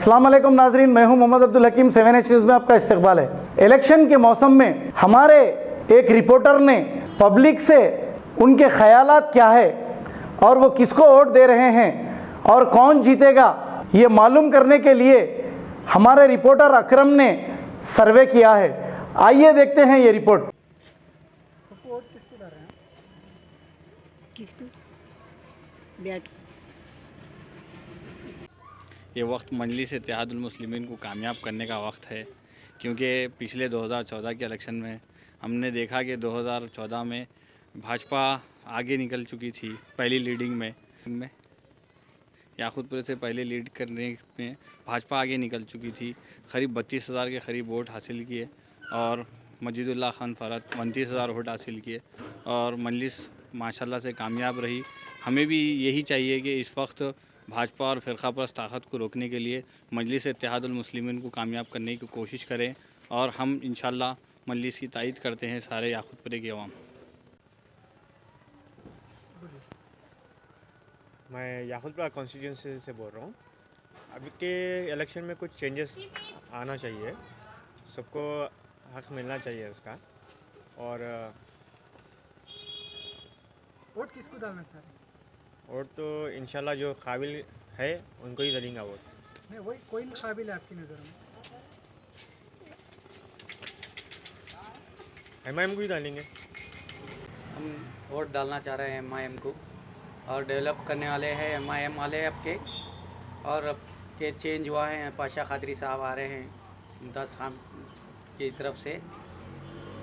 अस्सलाम वालेकुम नाजरीन, मैं हूं मोहम्मद अब्दुल हकीम। 7H न्यूज़ में आपका इस्तकबाल है। इलेक्शन के मौसम में हमारे एक रिपोर्टर ने पब्लिक से उनके ख्यालात क्या है और वो किसको वोट दे रहे हैं और कौन जीतेगा, ये मालूम करने के लिए हमारे रिपोर्टर अकरम ने सर्वे किया है। आइए देखते हैं ये रिपोर्ट। वोट किसको डाल रहे हैं? किसको? बैट। ये वक्त मजलिस इत्तेहादुल मुस्लिमीन को कामयाब करने का वक्त है, क्योंकि पिछले 2014 के इलेक्शन में हमने देखा कि 2014 में भाजपा आगे निकल चुकी थी पहली लीडिंग में याकूतपुर से पहले लीड करने में भाजपा आगे निकल चुकी थी। करीब 32,000 के करीब वोट हासिल किए और मजीदुल्लाह खान फ़रत 29,000 वोट हासिल किए और मजलिस माशाल्लाह से कामयाब रही। हमें भी यही चाहिए कि इस वक्त भाजपा और फ़िरक़ा परस्त ताकत को रोकने के लिए मजलिस इत्तेहादुल मुस्लिमीन को कामयाब करने की कोशिश करें और हम इंशाल्लाह मजलिस की तायद करते हैं सारे याकूतपुर की अवाम। मैं याकूतपुरा कॉन्स्टिट्यूंसी से बोल रहा हूँ। अभी के इलेक्शन में कुछ चेंजेस आना चाहिए, सबको हक मिलना चाहिए उसका। और वोट किसको डालना चाह रहे हैं? वोट तो इंशाल्लाह जो काबिल है उनको ही डालेंगे वोट। नहीं, वही कोई काबिल है आपकी नज़र में? एमआईएम को ही डालेंगे। हम वोट डालना चाह रहे हैं एमआईएम को और डेवलप करने वाले हैं एमआईएम वाले आपके। और अब के चेंज हुआ है, पाशा खादरी साहब आ रहे हैं मुमताज़ खान की तरफ से,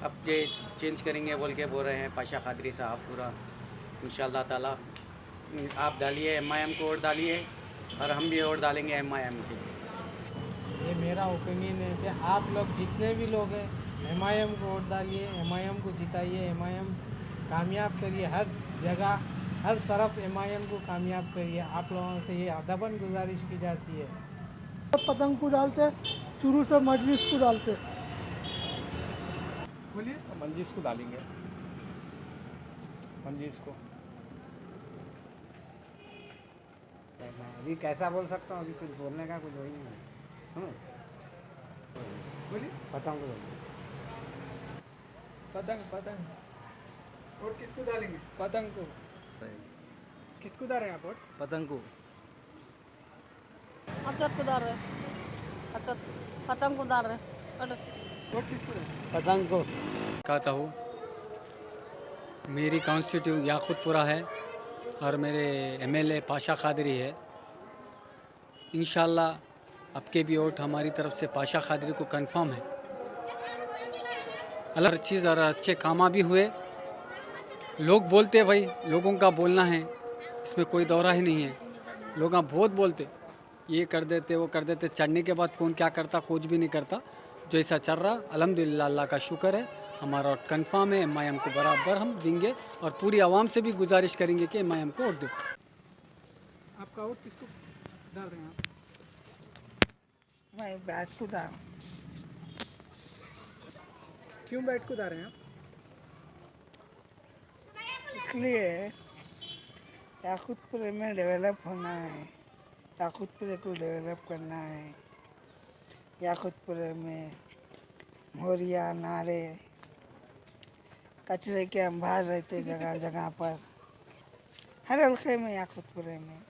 अब ये चेंज करेंगे बोल के बोल रहे हैं पाशा खादरी साहब पूरा। इंशाअल्लाह ताला आप डालिए एमआईएम को वोट डालिए और हम भी वोट डालेंगे एमआईएम को। ये मेरा ओपिनियन है कि आप लोग जितने भी लोग हैं एमआईएम को वोट डालिए, एमआईएम को जिताइए, एमआईएम कामयाब करिए, हर जगह हर तरफ एमआईएम को कामयाब करिए। आप लोगों से ये अदबन गुजारिश की जाती है। पतंग को डालते, शुरू से मजलिस को डालते। बोलिए। मंजिस को डालेंगे, मंजिस को। अभी कैसा बोल सकता हूँ, अभी कुछ बोलने का कुछ वही नहीं है। सुनो, बोलिए। पतंग को डालेंगे। पतंग वोट किसको डालेंगे? पतंग को। किसको डाल रहे हैं आप वोट? पतंग को। अचत को डाल रहे, अचत पतंग को डाल रहे। वोट किसको डाल रहे हैं? पतंग को। कहता हूँ मेरी कॉन्स्टिट्यूट याकूतपुरा है और मेरे एमएलए पाशा खादरी है। इंशाल्लाह आपके भी वोट हमारी तरफ से पाशा खादरी को कंफर्म है। अलग चीज़ और अच्छे कामा भी हुए। लोग बोलते भाई, लोगों का बोलना है, इसमें कोई दौरा ही नहीं है। लोग बहुत बोलते, ये कर देते वो कर देते, चढ़ने के बाद कौन क्या करता कुछ भी नहीं करता। जैसा चल रहा अल्हम्दुलिल्लाह अल्लाह का शुक्र है, हमारा वोट कन्फर्म है। एमआईएम को बराबर हम देंगे और पूरी आवाम से भी गुजारिश करेंगे कि एमआईएम को वोट दो। आपका वोट किसको डाल रहे हैं आप? मैं बैट को डाल। क्यों बैट को डाल रहे हैं आप? इसलिए याकूतपुर में डेवलप होना है, याकूतपुर को डेवलप करना है। याकूतपुर में मोरिया नारे कचरे के अंबार रहते जगह जगह पर, हर हल्के में याकूतपुर में।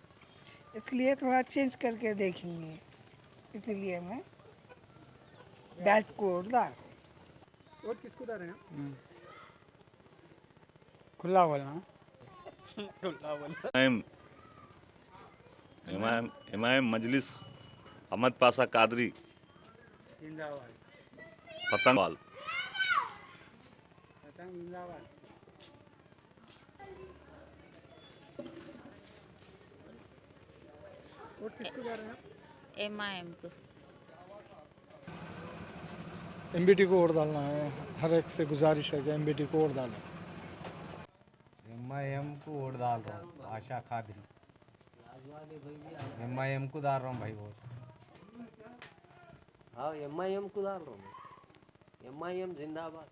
इसलिए थोड़ा चेंज करके देखेंगे, इसलिए मैं बैट को डाल। वोट किसको डाल रहे हैं आप? खुला बोलना। इमाम मजलिस अहमद पाशा कादरी पतंगवाल। वोट किसको डाल रहे हैं आप? एमआईएम को। एमबीटी को वोट डालना है। हर एक से गुजारिश है कि एमबीटी को वोट डालें। एमआईएम को वोट डाल रहा हूँ, पाशा खादरी। एमआईएम को डाल रहा हूँ भाई वोट। हाँ एमआईएम को डाल रहा हूँ, एमआईएम जिंदाबाद।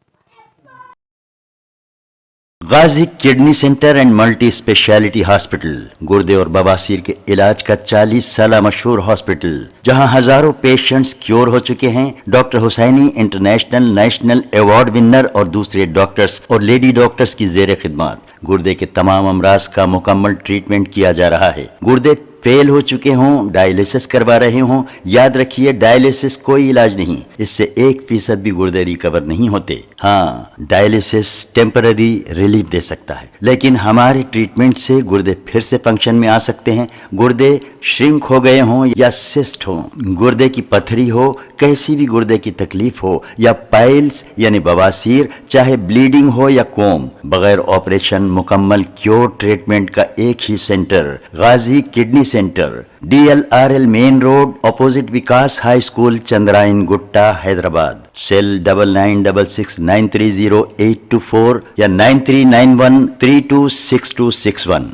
Ghazi kidney centre and multi speciality hospital, गुर्दे और बवासीर के इलाज का 40 साल मशहूर हॉस्पिटल, जहां हजारों पेशेंट्स क्योर हो चुके हैं। Doctor Husaini international national award winner और दूसरे डॉक्टर्स और लेडी डॉक्टर्स की जेर खिदमत गुर्दे के तमाम अमराज का मुकम्मल ट्रीटमेंट किया जा रहा है। गुर्दे फेल हो चुके हों, डायलिसिस करवा रहे हों, याद रखिए डायलिसिस कोई इलाज नहीं, इससे 1% भी गुर्दे रिकवर नहीं होते। हाँ, डायलिसिस टेम्पररी रिलीफ दे सकता है, लेकिन हमारे ट्रीटमेंट से गुर्दे फिर से फंक्शन में आ सकते हैं। गुर्दे श्रिंक हो गए हों या सिस्ट हो, गुर्दे की पथरी हो, कैसी भी गुर्दे की तकलीफ हो या पाइल्स यानी बवासीर, चाहे ब्लीडिंग हो या कोम, बगैर ऑपरेशन मुकम्मल क्योर ट्रीटमेंट का एक ही centre, Ghazi kidney centre, DLRL main road opposite Vikas high school, Chandrayangutta, Hyderabad. Cell 9966930824 या 9391326261।